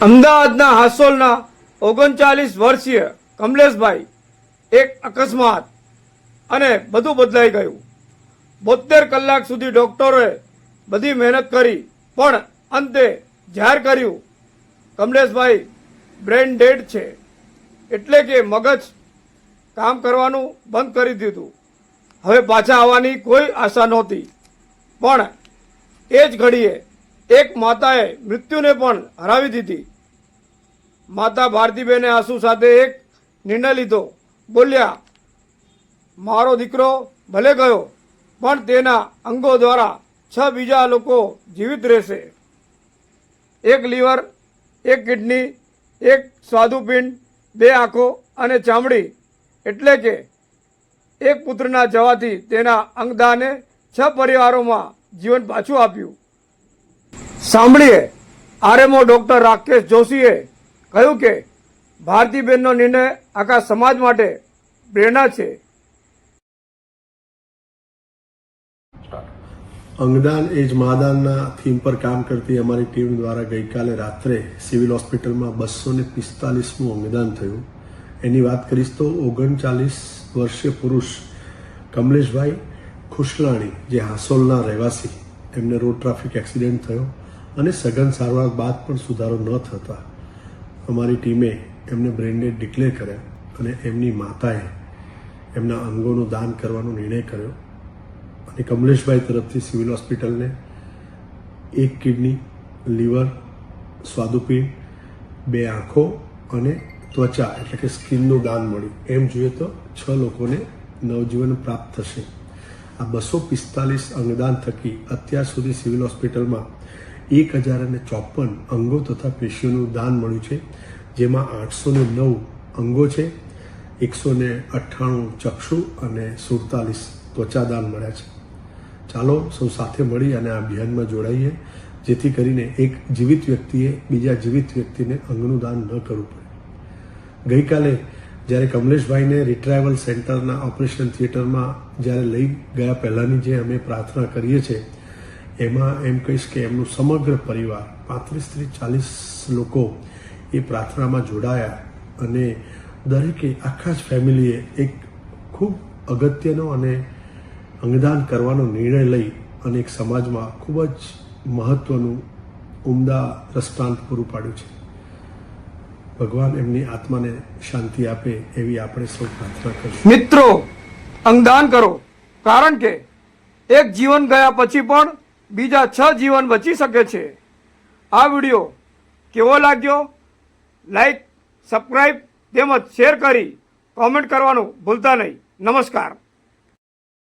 અમદાવાદના હાસોલના 39 વર્ષીય કમલેશભાઈ એક અકસ્માત અને બધું બદલાઈ ગયું। 72 કલાક સુધી ડોક્ટરોએ બધી મહેનત કરી પણ અંતે જાહેર કર્યું કમલેશભાઈ બ્રેન ડેડ છે, એટલે કે મગજ કામ કરવાનું બંધ કરી દીધું। હવે પાછા આવવાની કોઈ આશા નહોતી, પણ એ જ ઘડીએ એક માતાએ મૃત્યુને પણ હરાવી દીધી। માતા ભારતીબેને આંસુ સાથે એક નિર્ણય લીધો। બોલ્યા, મારો દીકરો ભલે ગયો પણ તેના અંગો દ્વારા 6 બીજા લોકો જીવિત રહેશે। એક લીવર, એક કિડની, એક સ્વાદુપિંડ, 2 આંખો અને ચામડી, એટલે કે એક પુત્રના જવાથી તેના અંગદાને 6 પરિવારોમાં જીવન પાછું આપ્યું। સાંભળીએ આરએમઓ ડોક્ટર રાકેશ જોશીએ કહ્યું કે ભારતીબેનનો નિર્ણય આખા સમાજ માટે પ્રેરણા છે। અંગદાન એ જ મહાદાનના થીમ પર કામ કરતી અમારી ટીમ દ્વારા ગઈકાલે રાત્રે સિવિલ હોસ્પિટલમાં 245મું અંગદાન થયું। એની વાત કરીશ તો 39 વર્ષીય પુરુષ કમલેશભાઈ ખુશલાણી, જે હાસોલના રહેવાસી, એમને રોડ ટ્રાફિક એક્સિડન્ટ થયો અને સઘન સારવાર બાદ પણ સુધારો ન થતા અમારી ટીમે એમને બ્રેન ડેડ ડિક્લેર કર્યા અને એમની માતાએ એમના અંગોનું દાન કરવાનો નિર્ણય કર્યો અને કમલેશભાઈ તરફથી સિવિલ હોસ્પિટલને 1 કિડની, લીવર, સ્વાદુપિંડ, 2 આંખો અને ત્વચા એટલે કે સ્કિનનું દાન મળ્યું। એમ જોઈએ તો 6 લોકોને નવજીવન પ્રાપ્ત થશે। આ 245 અંગદાન થકી અત્યાર સુધી સિવિલ હોસ્પિટલમાં 1054 અંગો તથા પેશીઓનું દાન મળ્યું છે, જેમાં 809 અંગો છે, 198 ચક્ષુ અને 47 ત્વચા દાન મળ્યા છે। ચાલો સૌ સાથે મળી અને આ અભિયાનમાં જોડાઈએ, જેથી કરીને એક જીવિત વ્યક્તિએ બીજા જીવિત વ્યક્તિને અંગનું દાન ન કરવું પડે। ગઈકાલે જ્યારે કમલેશભાઈને રિટ્રાઇવલ સેન્ટરના ઓપરેશન થિયેટરમાં જ્યારે લઈ ગયા પહેલાંની જે અમે પ્રાર્થના કરીએ છીએ, એમાં એમ કહીશ કે એમનું સમગ્ર પરિવાર 35થી 40 લોકો એ પ્રાર્થનામાં જોડાયા અને દરેકે આખા જ ફેમિલીએ એક ખૂબ અગત્યનો અને અંગદાન કરવાનો નિર્ણય લઈ અને એક સમાજમાં ખૂબ જ મહત્વનું ઉમદા દ્રષ્ટાંત પૂરું પાડ્યું છે। ભગવાન એમની આત્માને શાંતિ આપે એવી આપણે સૌ પ્રાર્થના કરીશું। મિત્રો, અંગદાન કરો, કારણ કે એક જીવન ગયા પછી પણ બીજા 6 જીવન બચી શકે છે। આ વિડીયો કેવો લાગ્યો? લાઈક, સબસ્ક્રાઇબ તેમજ શેર કરી કોમેન્ટ કરવાનું ભૂલતા નહીં। નમસ્કાર।